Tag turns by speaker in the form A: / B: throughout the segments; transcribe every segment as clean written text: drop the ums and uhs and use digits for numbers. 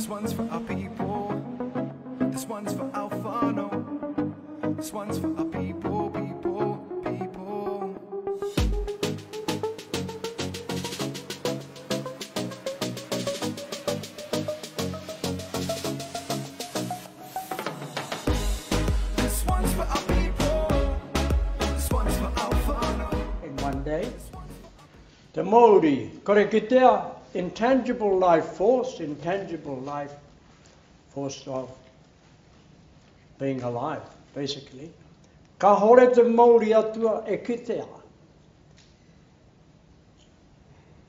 A: This one's for our people. This one's for our whānau. This one's for our people, people, people. This one's for our people. This one's for our whānau.
B: In one day, the Māori, kore kitea, intangible life force of being alive, basically. Ka hore te Māori atua e kitea.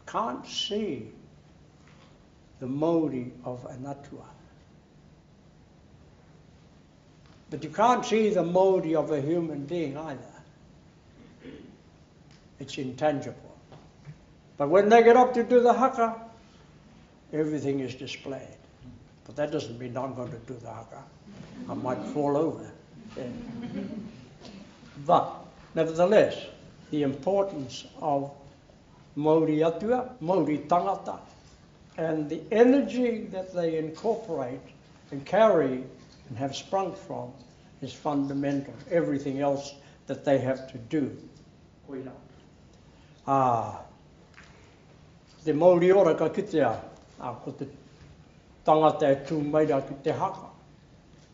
B: Can't see the Māori of an atua. But you can't see the Māori of a human being either. It's intangible. But when they get up to do the haka, everything is displayed. But that doesn't mean I'm going to do the haka. I might fall over. Yeah. But nevertheless, the importance of Māori atua, Māori tangata, and the energy that they incorporate and carry and have sprung from is fundamental. Everything else that they have to do. Te Māori ora ka kitea, ko te tangata e tū meira ki te haka.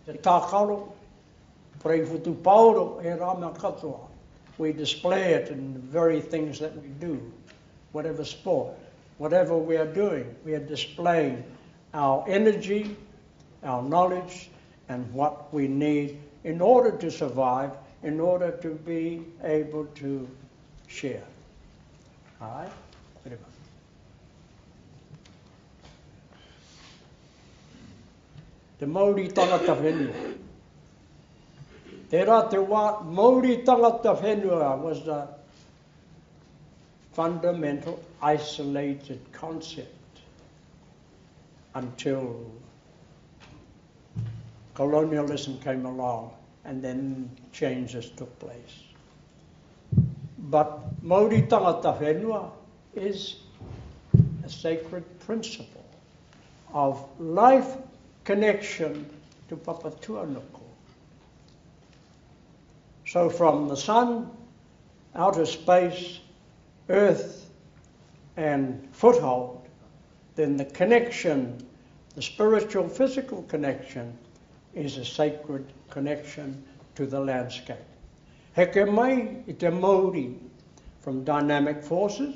B: Te tākaro, preifutu pauro e rama katoa. We display it in the very things that we do, whatever sport, whatever we are doing. We are displaying our energy, our knowledge, and what we need in order to survive, in order to be able to share. All right? Whatever. Te Māori tangata whenua. Tērā te wā, Māori tangata whenua was a fundamental, isolated concept until colonialism came along and then changes took place. But Māori tangata whenua is a sacred principle of life connection to Papatuanuku. So from the sun, outer space, earth, and foothold, then the connection, the spiritual, physical connection, is a sacred connection to the landscape. Heke mai I te Māori from dynamic forces,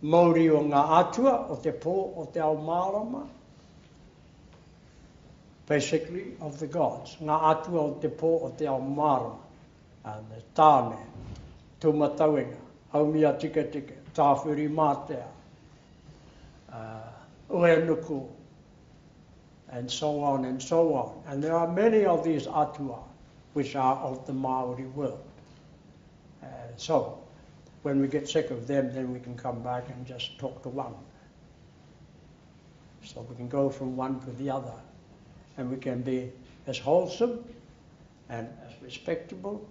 B: Māori o ngā atua, o te pō, o te ao mārama, basically of the gods. Ngā atua o te pō o te ao mārama, the tāne, tūmatauenga, haumia tika tika, tāwhiri mātea, uenuku, and so on and so on. And there are many of these atua which are of the Māori world. So when we get sick of them, then we can come back and just talk to one. So we can go from one to the other. And we can be as wholesome and as respectable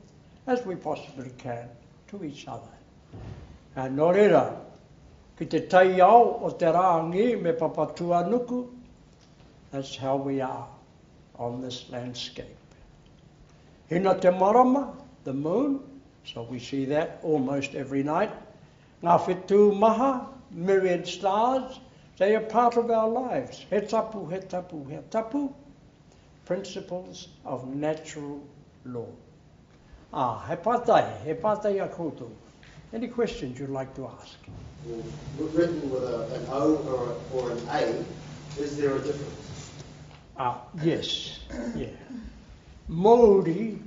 B: as we possibly can to each other. And nō reira, ki te tai ao o te rāngi me Papatuanuku, that's how we are on this landscape. Hina te marama, the moon, so we see that almost every night. Ngā whetū maha, myriad stars, they are part of our lives. He tapu, he tapu, he tapu. Principles of natural law. He pātai a koutou. Any questions you'd like to ask?
C: Well, written with an O or an A, is there a difference?
B: Yes, yeah. Māori,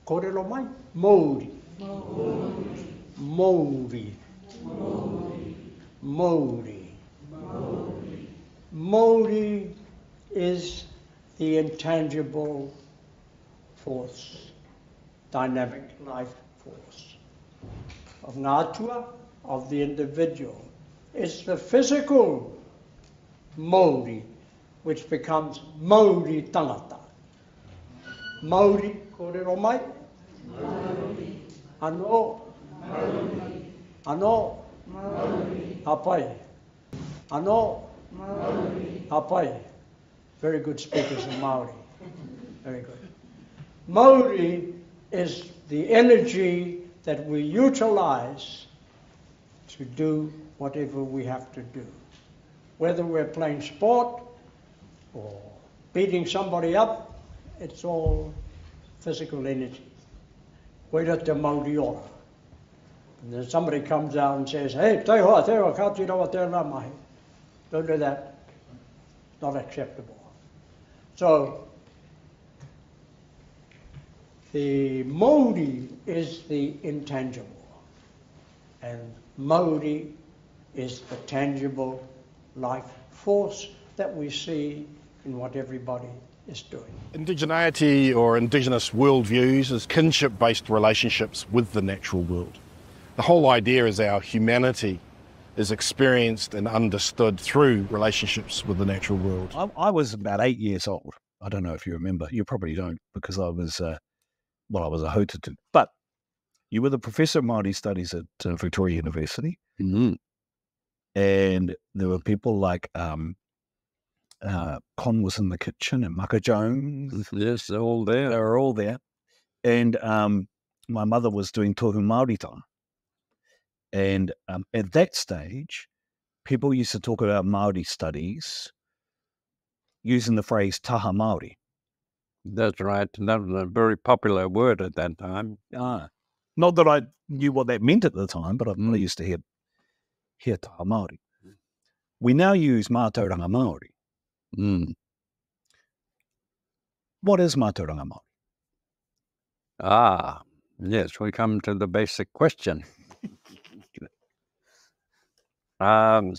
B: kōrero mai? Māori. Māori is the intangible force, dynamic life force of ngā atua, of the individual. It's the physical Māori which becomes Māori tangata. Māori, kōrero mai? Māori. Anō? Māori. Anō? Māori. Hapai. Anō? Māori. Apai. Very good speakers in Māori. Very good. Māori is the energy that we utilize to do whatever we have to do. Whether we're playing sport or beating somebody up, it's all physical energy. Koera te Māori. And then somebody comes out and says, hey, te hoa, te hoa, ka tira te rā mahi. Don't do that. Not acceptable. So, the Māori is the intangible, and Māori is the tangible life force that we see in what everybody is doing.
D: Indigeneity or Indigenous worldviews is kinship-based relationships with the natural world. The whole idea is our humanity is experienced and understood through relationships with the natural world.
E: I was about 8 years old. I don't know if you remember. You probably don't, because I was I was a Hautatu. But you were the professor of Māori studies at Victoria University.
F: Mm-hmm.
E: And there were people like Con was in the kitchen and Maka Jones.
F: Yes, they're all there.
E: They were all there. And my mother was doing tohu mōhiotanga. And at that stage, people used to talk about Māori studies using the phrase taha Māori.
F: That's right. That was a very popular word at that time.
E: Not that I knew what that meant at the time, but I used to hear taha Māori. We now use Mātauranga Māori.
F: Mm.
E: What is Mātauranga Māori?
F: Yes, we come to the basic question. Well,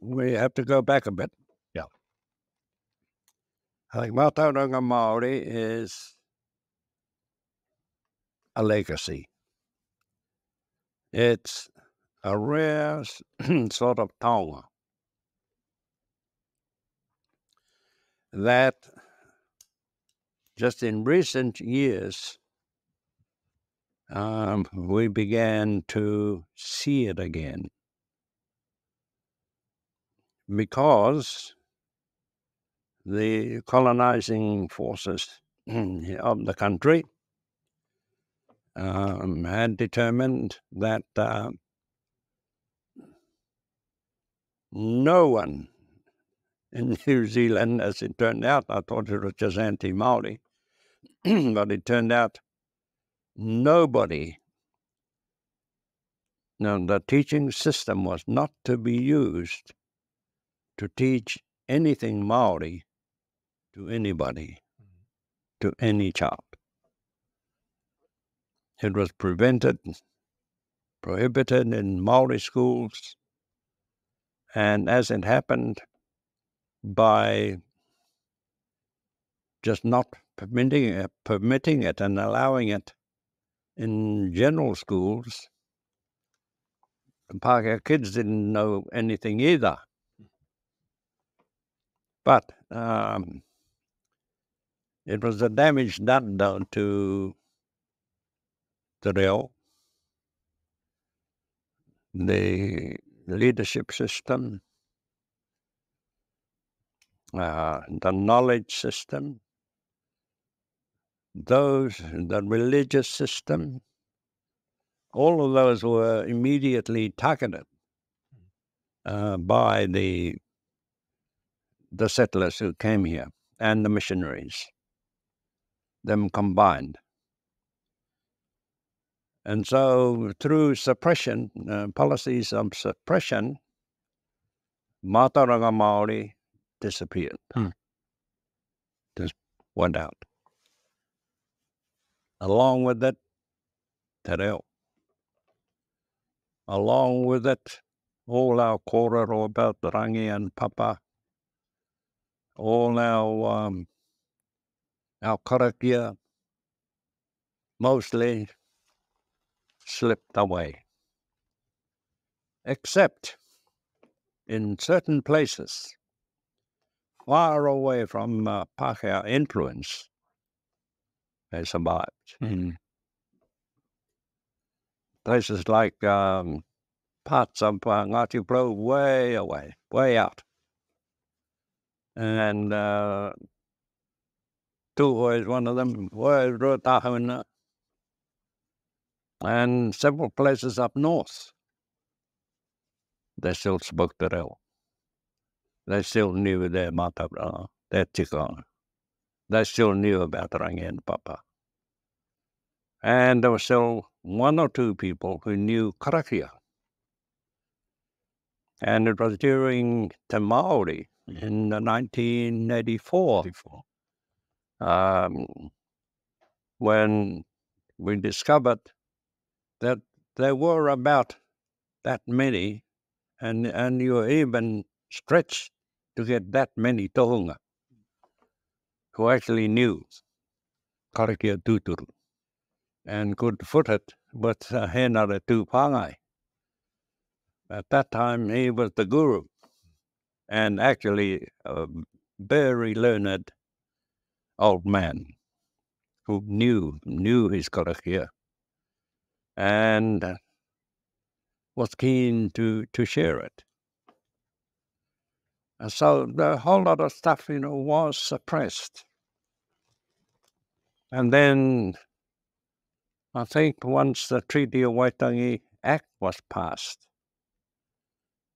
F: we have to go back a bit.
E: Yeah.
F: I think Mātauranga Māori is a legacy. It's a rare sort of tohunga that just in recent years we began to see it again, because the colonizing forces of the country had determined that no one in New Zealand, as it turned out, I thought it was just anti-Māori, but it turned out nobody. Now, the teaching system was not to be used to teach anything Māori to anybody, to any child. It was prohibited in Māori schools, and as it happened, by just not permitting it and allowing it in general schools, the Pākehā kids didn't know anything either. But it was the damage done to the reo, the leadership system, the knowledge system, the religious system. All of those were immediately targeted by the settlers who came here and the missionaries, them combined. And so through suppression, policies of suppression, Mātauranga Māori disappeared. Just went out. Along with it, Tere. Along with it, all our kōrero about the rangi and papa, all our karakia, mostly slipped away. Except in certain places, far away from Pākehā influence, they survived.
E: Mm.
F: Places like parts of Ngāti Pro way away, way out. And Tūhoe is one of them, way Rotahuna, and several places up north. They still spoke the reo. They still knew their Mātauranga, their tikanga. They still knew about Rangi and Papa. And there were still one or two people who knew karakia. And it was during Te Māori in 1984 when we discovered that there were about that many, and you were even stretched to get that many tohunga who actually knew karakia tūturu and could foot it with Henare Tūpangai. At that time, he was the guru, and actually a very learned old man who knew his karakia and was keen to share it. And so the whole lot of stuff, was suppressed. And then I think once the Treaty of Waitangi Act was passed,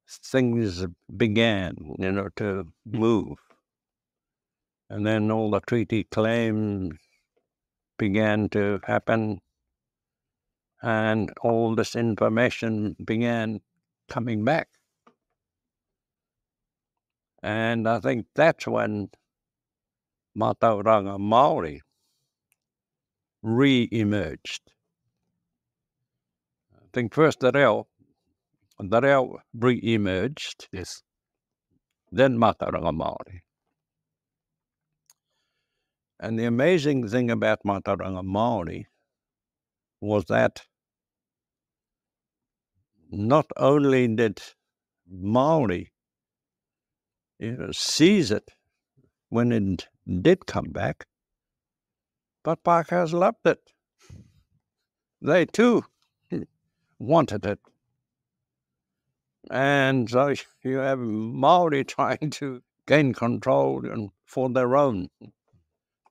F: things began, to move. And then all the treaty claims began to happen, and all this information began coming back. And I think that's when Mātauranga Māori re-emerged. I think first the reo re-emerged.
E: Yes.
F: Then Mātauranga Māori. And the amazing thing about Mātauranga Māori was that not only did Māori seize it when it did come back, but Pākehās loved it. They too wanted it. And so you have Māori trying to gain control for their own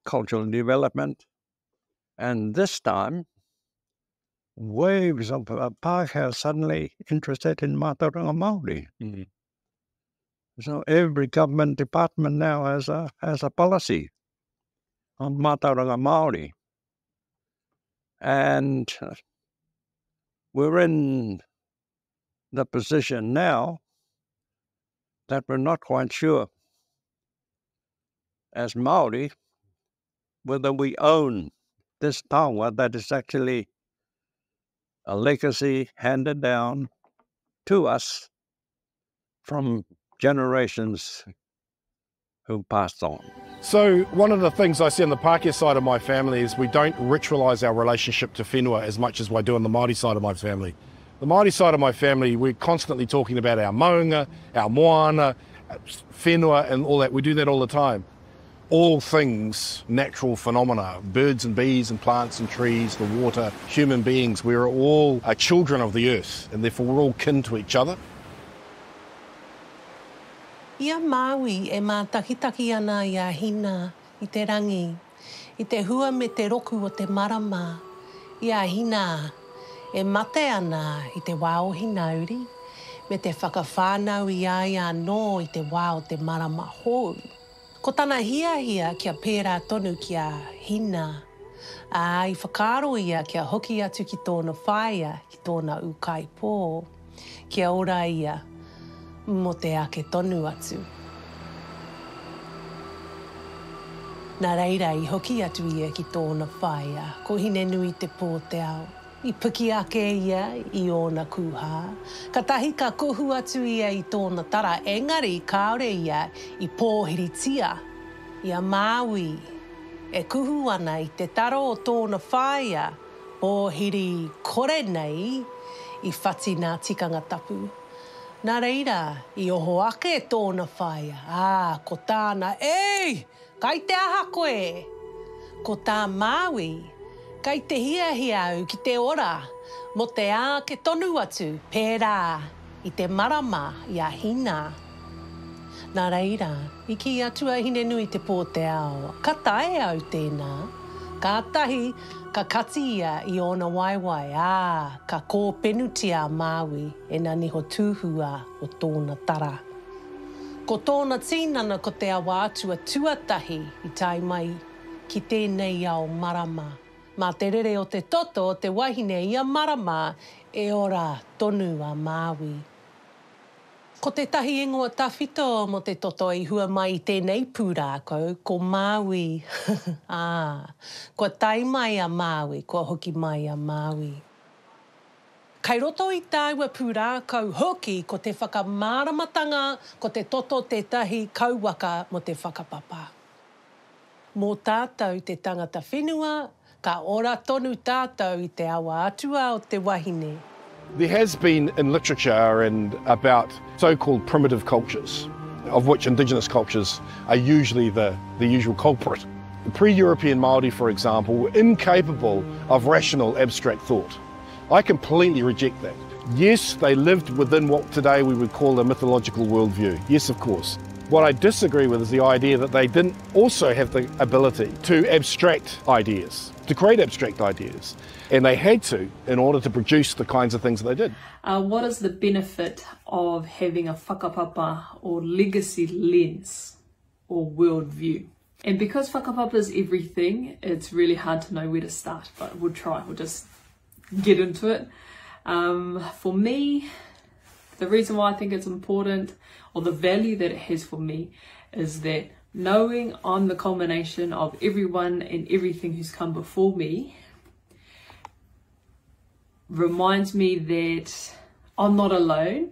F: cultural development. And this time, waves of Pākehās suddenly interested in Mātauranga Māori.
E: Mm-hmm.
F: So every government department now has a policy on Mātauranga Māori. And we're in the position now that we're not quite sure as Māori whether we own this taonga that is actually a legacy handed down to us from generations who passed on.
D: So one of the things I see on the Pākehā side of my family is we don't ritualise our relationship to whenua as much as I do on the Māori side of my family. The Māori side of my family, we're constantly talking about our maunga, our moana, whenua and all that. We do that all the time. All things, natural phenomena, birds and bees and plants and trees, the water, human beings, we're all children of the earth and therefore we're all kin to each other.
G: Ia Māui e mātakitaki ana ia hina I te rangi, I te hua me te roku o te marama. Ia hina e mate ana I te wā o hinauri, me te whakawhānau ia no I te wā o te marama hou. Ko tana hia kia pērā tonu kia hina, I whakaro ia kia hoki atu ki tōna whaia, ki tōna ukai pō, kia ora ia, mo te ake tonu atu. Nā reira I hoki atu ia ki tōna whaia, ko hine nui te pō te ao. I puki ake ia I ōna kuha. Ka tahi ka kohu atu ia I tōna tara, engari kaore ia I pōhiritia. Ia Māui e kuhu ana I te taro o tōna whaia, pōhiri kore nei I whati nā tikanga tapu. Nā reira, I oho ake tōna whaia. Ko tāna, ei, kai te aha koe. Ko tā Māui, Kai te hiahia au ki te ora, mo te ā ke tonu atu, pērā, i te marama i a hina. Nā reira, i ki atua hine nui te pōte ao, ka tae au tēnā, ka atahi, ka kati ia i ona waiwai, ka kōpenutia Māui e nā niho tūhua o tōna tara. Ko tōna tīnana ko te awa atua tuatahi i tai mai ki tēnei ao marama. Mā te rere o te toto o te wahine i a marama e ora tonu a Māui. Ko te tahi ingoa tawhito mo te toto i hua mai i tēnei pūrākau, ko Māui. Kua tai mai a Māui, kua hoki mai a Māui. Kai roto i tāua pūrākau hoki ko te whakamāramatanga, ko te toto tētahi kauwaka mo te whakapapa. Mō tātou te tangata whenua, ka ora tonu tātou i te awa atua o te wahine.
D: There has been in literature and about so-called primitive cultures, of which Indigenous cultures are usually the usual culprit. The pre-European Māori, for example, were incapable of rational abstract thought. I completely reject that. Yes, they lived within what today we would call a mythological worldview. Yes, of course. What I disagree with is the idea that they didn't also have the ability to abstract ideas, to create abstract ideas. And they had to in order to produce the kinds of things that they did.
H: What is the benefit of having a whakapapa or legacy lens or worldview? And because whakapapa is everything, it's really hard to know where to start, but we'll try. We'll just get into it. For me, the reason why I think it's important, or the value that it has for me, is that knowing I'm the culmination of everyone and everything who's come before me reminds me that I'm not alone,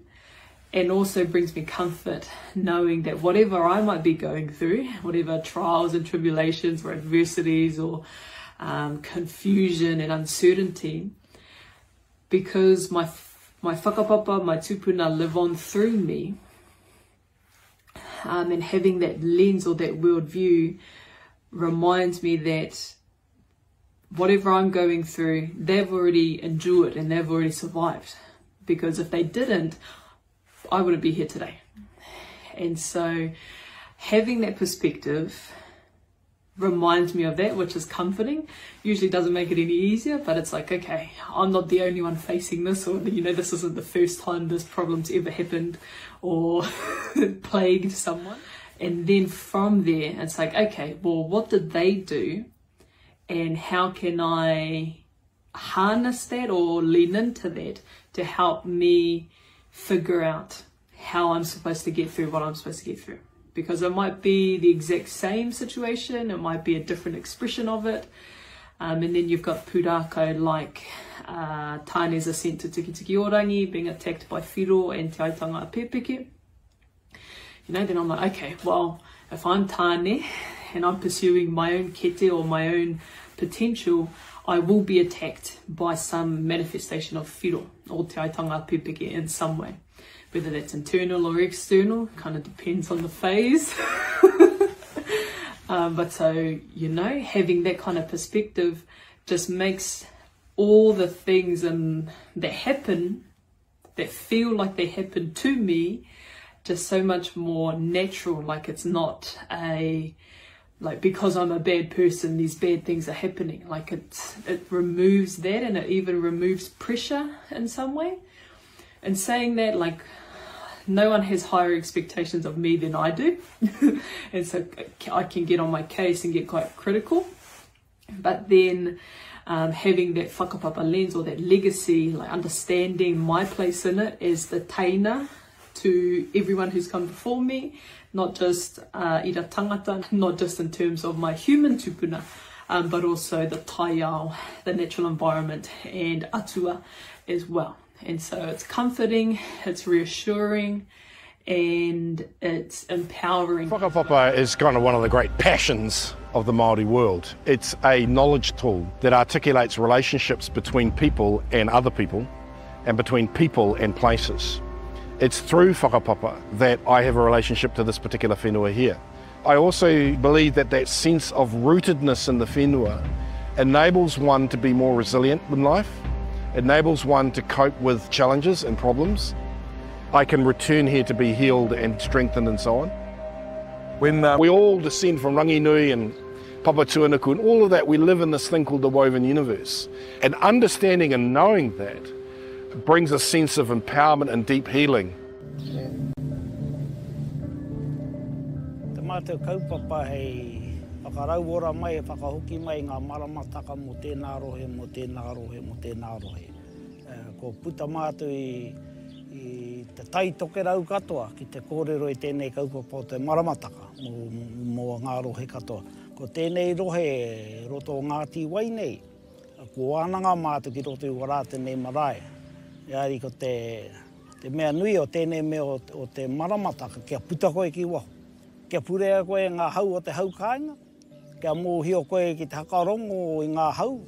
H: and also brings me comfort knowing that whatever I might be going through, whatever trials and tribulations or adversities or confusion and uncertainty, because my whakapapa, my tupuna live on through me, and having that lens or that worldview reminds me that whatever I'm going through, they've already endured and they've already survived. Because if they didn't, I wouldn't be here today. And so having that perspective reminds me of that, which is comforting. Usually doesn't make it any easier, but it's like, okay, I'm not the only one facing this, or, you know, this isn't the first time this problem's ever happened or plagued someone. And then from there, it's like, okay, well, what did they do? And how can I harness that or lean into that to help me figure out how I'm supposed to get through what I'm supposed to get through? Because it might be the exact same situation, it might be a different expression of it. And then you've got pūrākau like Tāne's ascent to Tiki-Tiki-Orangi, being attacked by whiro and te aitanga a pepeke. You know, then I'm like, okay, well, if I'm Tāne and I'm pursuing my own kete or my own potential, I will be attacked by some manifestation of whiro or te aitanga a pepeke in some way. Whether that's internal or external, kind of depends on the phase. But so, you know, having that kind of perspective just makes all the things that happen, that feel like they happen to me, just so much more natural. Like it's not like because I'm a bad person, these bad things are happening. Like it removes that, and it even removes pressure in some way. And saying that, like, no one has higher expectations of me than I do. And so I can get on my case and get quite critical. But then having that whakapapa lens or that legacy, like understanding my place in it as the teina to everyone who's come before me, not just ira tangata, not just in terms of my human tupuna, but also the taiao, the natural environment, and atua as well. And so it's comforting, it's reassuring, and it's empowering.
D: Whakapapa is kind of one of the great passions of the Māori world. It's a knowledge tool that articulates relationships between people and other people, and between people and places. It's through whakapapa that I have a relationship to this particular whenua here. I also believe that that sense of rootedness in the whenua enables one to be more resilient in life, enables one to cope with challenges and problems. I can return here to be healed and strengthened and so on. When we all descend from Ranginui and Papatuanuku and all of that, we live in this thing called the woven universe. And understanding and knowing that brings a sense of empowerment and deep healing.
I: Te mātou kaupapa hei whakarau ora mai, whakahoki mai ngā māramatanga mo tēnā rohe, mo tēnā rohe, mo tēnā rohe. Ko puta mātou i te tai toke rau katoa ki te kōrero i tēnei kaupapa o te māramatanga mo ngā rohe katoa. Ko tēnei rohe roto o Ngāti Wai nei, ko wānanga mātou ki roto i warā tēnei marae. Iari ko te mea nui o tēnei mea o te māramatanga, kia puta koe ki waho. Kia purea koe ngā hau o te hau kāinga, kia mōhio koe ki te hakarongo i ngā hau,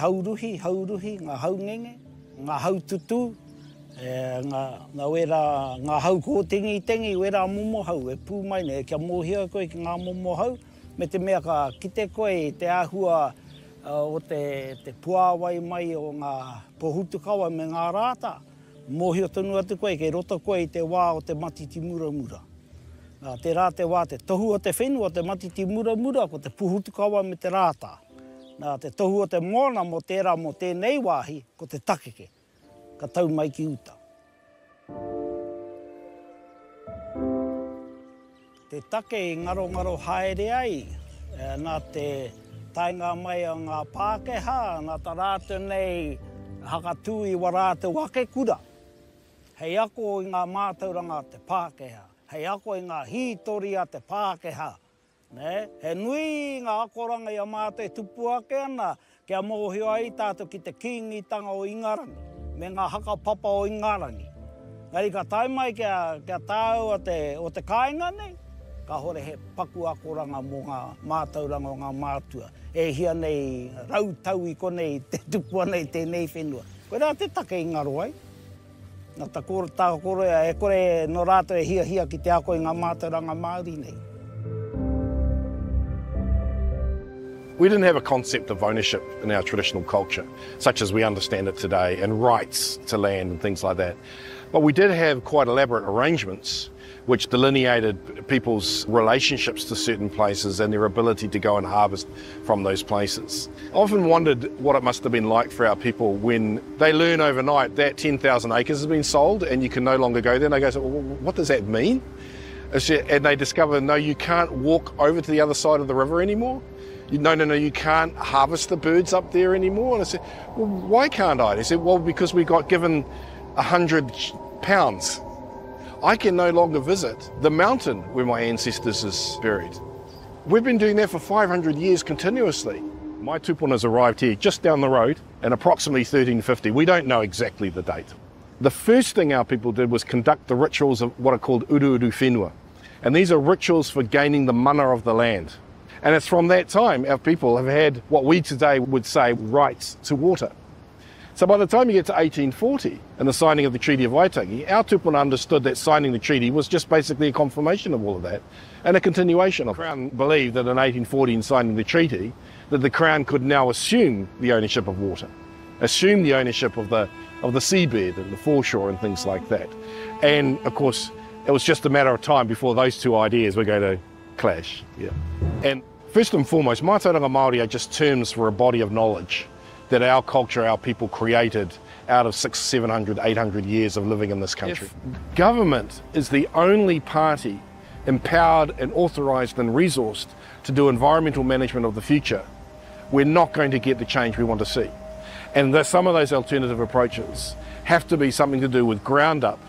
I: hauruhi, ngā hau ngenge, ngā hau tutu, ngā hau kōtingi, wera momo hau, e pū mai nei, kia mōhio koe ki ngā momo hau, me te mea ka kite koe te āhua o te puāwai mai o ngā pohutukawa me ngā rāta, mōhiotanga atu koe, kei roto koe i te wā o te matiti muramura. Te rā te wā, te tohu o te whenua, te matiti muramura, ko te puhutukawa me te rāta. Te tohu o te moana mo tērā mo tēnei wāhi, ko te takeke, ka tau mai ki uta. Te take i ngaro haere ai, nā te tainga mai o ngā Pākehā, nā tā rātu nei hakatū i warātu wake kura. Hei ako i ngā Mātauranga te Pākehā. Hei ako i ngā hītori a te Pākehā. He nui ngā akoranga i a mātou e tupu ake ana, kia mōhio ai tātou ki te kingitanga o Ingarangi, me ngā hakapapa o Ingarangi. Ngari ka taimai kia tāu o te kāinga nei, ka hore he paku akoranga mō ngā Mātauranga o ngā mātua. E hia nei rautau i konei te tupua nei tēnei whenua. Koe rā te take i ngaro ai. Nā tā kore e kore no rātou e hia ki te ako i ngā Mātauranga Māori nei.
D: We didn't have a concept of ownership in our traditional culture, such as we understand it today, and rights to land and things like that. But we did have quite elaborate arrangements which delineated people's relationships to certain places and their ability to go and harvest from those places. I often wondered what it must have been like for our people when they learn overnight that 10,000 acres has been sold and you can no longer go there. And they go, well, what does that mean? And they discover, no, you can't walk over to the other side of the river anymore. No, you can't harvest the birds up there anymore. And I said, well, why can't I? They said, well, because we got given 100 pounds. I can no longer visit the mountain where my ancestors is buried. We've been doing that for 500 years continuously. My tupunas arrived here just down the road in approximately 1350. We don't know exactly the date. The first thing our people did was conduct the rituals of what are called uru whenua. And these are rituals for gaining the mana of the land. And it's from that time our people have had what we today would say rights to water. So by the time you get to 1840 and the signing of the Treaty of Waitangi, our tupuna understood that signing the treaty was just basically a confirmation of all of that and a continuation of it. The Crown believed that in 1840 in signing the treaty that the Crown could now assume the ownership of water, assume the ownership of the seabed and the foreshore and things like that. And of course it was just a matter of time before those two ideas were going to clash. Yeah. And first and foremost, Mātauranga Māori are just terms for a body of knowledge that our culture, our people created out of 600, 700, 800 years of living in this country. If government is the only party empowered and authorised and resourced to do environmental management of the future, we're not going to get the change we want to see. And some of those alternative approaches have to be something to do with ground-up,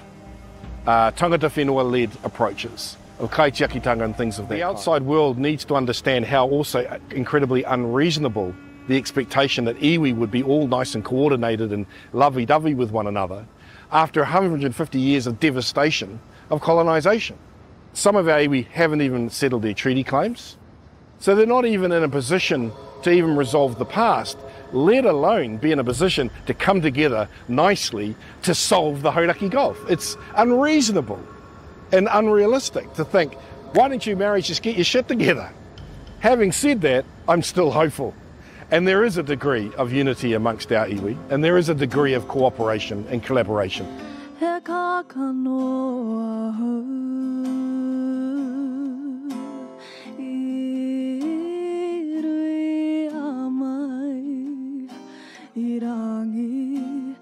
D: tangata whenua-led approaches of kaitiakitanga and things of that kind. The outside world needs to understand how also incredibly unreasonable the expectation that iwi would be all nice and coordinated and lovey-dovey with one another after 150 years of devastation of colonisation. Some of our iwi haven't even settled their treaty claims, so they're not even in a position to even resolve the past, let alone be in a position to come together nicely to solve the Hauraki Gulf. It's unreasonable and unrealistic to think, why don't you marriage just get your shit together? Having said that, I'm still hopeful. And there is a degree of unity amongst our iwi, and there is a degree of cooperation and collaboration.
J: Irangi